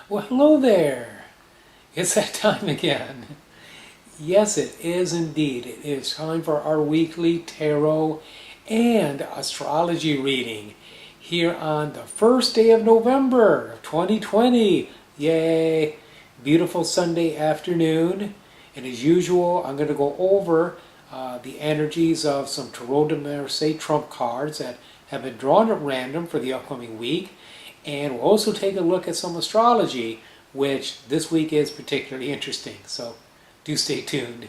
Well, hello there. It's that time again. Yes, it is indeed. It is time for our weekly tarot and astrology reading here on the first day of November of 2020. Yay! Beautiful Sunday afternoon. And as usual, I'm going to go over the energies of some Tarot de Marseille trump cards that have been drawn at random for the upcoming week. And we'll also take a look at some astrology, which this week is particularly interesting. So do stay tuned.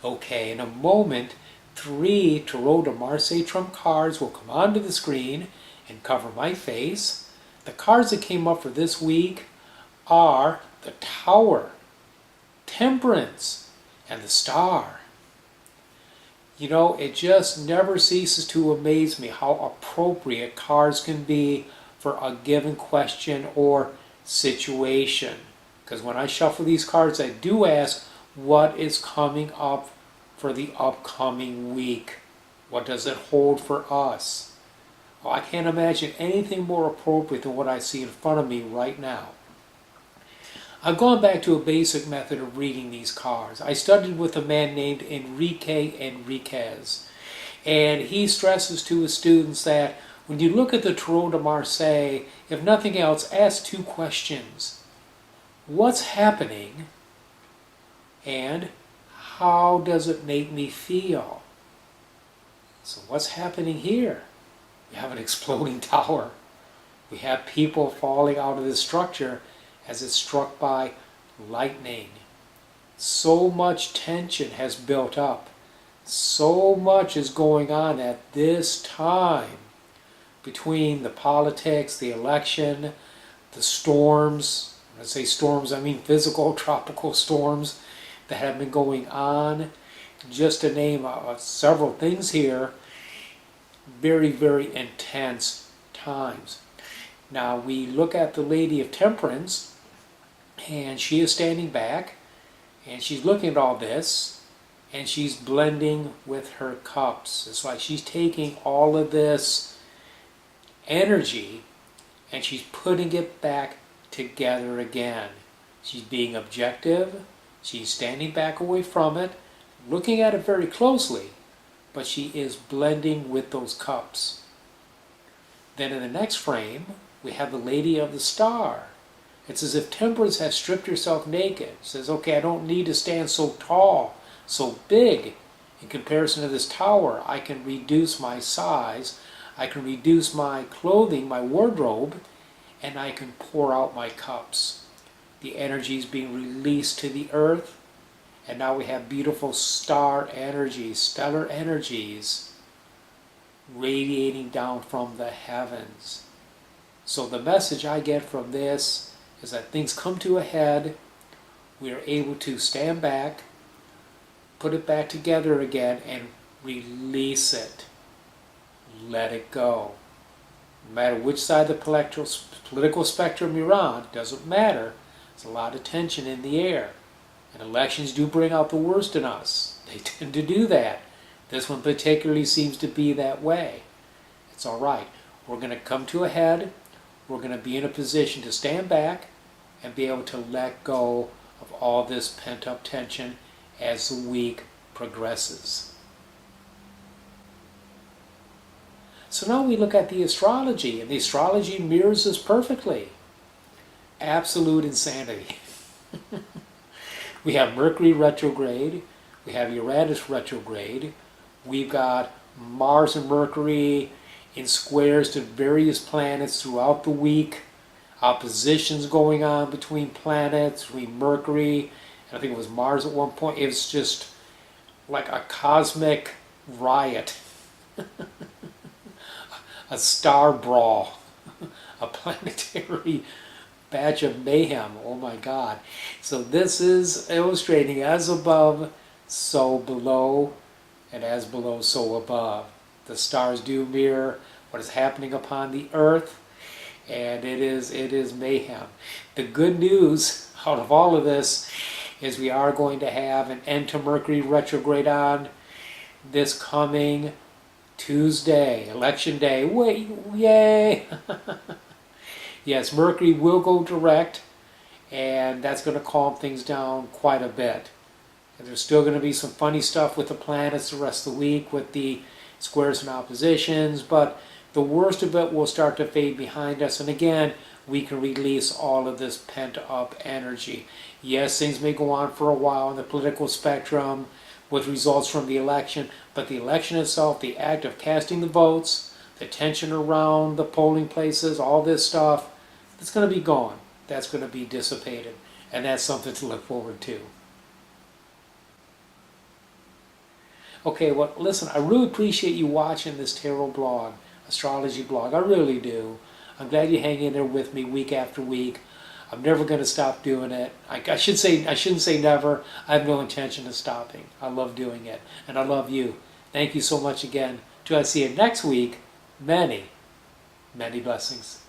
Okay, in a moment, 3 Tarot de Marseille trump cards will come onto the screen and cover my face. The cards that came up for this week are the Tower, Temperance, and the Star. You know, it just never ceases to amaze me how appropriate cards can be for a given question or situation. Because when I shuffle these cards, I do ask, what is coming up for the upcoming week? What does it hold for us? Well, I can't imagine anything more appropriate than what I see in front of me right now. I've gone back to a basic method of reading these cards. I studied with a man named Enrique Enriquez, and he stresses to his students that when you look at the Tarot de Marseille, if nothing else, ask 2 questions. What's happening, and how does it make me feel? So what's happening here? We have an exploding tower. We have people falling out of the structure as it's struck by lightning. So much tension has built up. So much is going on at this time between the politics, the election, the storms. When I say storms, I mean physical, tropical storms that have been going on. Just to name several things here, very, very intense times. Now we look at the Lady of Temperance, and she is standing back, and she's looking at all this, and she's blending with her cups. It's like she's taking all of this energy, and she's putting it back together again. She's being objective, she's standing back away from it, looking at it very closely, but she is blending with those cups. Then in the next frame, we have the Lady of the Star. It's as if Temperance has stripped herself naked. Says, okay, I don't need to stand so tall, so big. In comparison to this tower, I can reduce my size, I can reduce my clothing, my wardrobe, and I can pour out my cups. The energy is being released to the earth, and now we have beautiful star energies, stellar energies, radiating down from the heavens. So the message I get from this is that things come to a head, we are able to stand back, put it back together again, and release it. Let it go. No matter which side of the political spectrum you're on, doesn't matter. There's a lot of tension in the air. And elections do bring out the worst in us. They tend to do that. This one particularly seems to be that way. It's all right. We're going to come to a head. We're going to be in a position to stand back and be able to let go of all this pent-up tension as the week progresses. So now we look at the astrology, and the astrology mirrors this perfectly. Absolute insanity. We have Mercury retrograde, we have Uranus retrograde, we've got Mars and Mercury in squares to various planets throughout the week, oppositions going on between planets, between Mercury, and I think it was Mars at one point. It was just like a cosmic riot, a star brawl, a planetary batch of mayhem. Oh my God. So this is illustrating as above, so below, and as below, so above. The stars do mirror what is happening upon the earth, and it is mayhem. The good news out of all of this is we are going to have an end to Mercury retrograde on this coming Tuesday, election day. Wait, yay! Yes, Mercury will go direct, and that's going to calm things down quite a bit. And there's still going to be some funny stuff with the planets the rest of the week with the squares and oppositions, but the worst of it will start to fade behind us. And again, we can release all of this pent-up energy. Yes, things may go on for a while in the political spectrum with results from the election, but the election itself, the act of casting the votes, the tension around the polling places, all this stuff, it's going to be gone. That's going to be dissipated. And that's something to look forward to. Okay, well, listen, I really appreciate you watching this tarot blog, astrology blog. I really do. I'm glad you hang in there with me week after week. I'm never going to stop doing it. I shouldn't say never. I have no intention of stopping. I love doing it, and I love you. Thank you so much again. Till I see you next week, many, many blessings.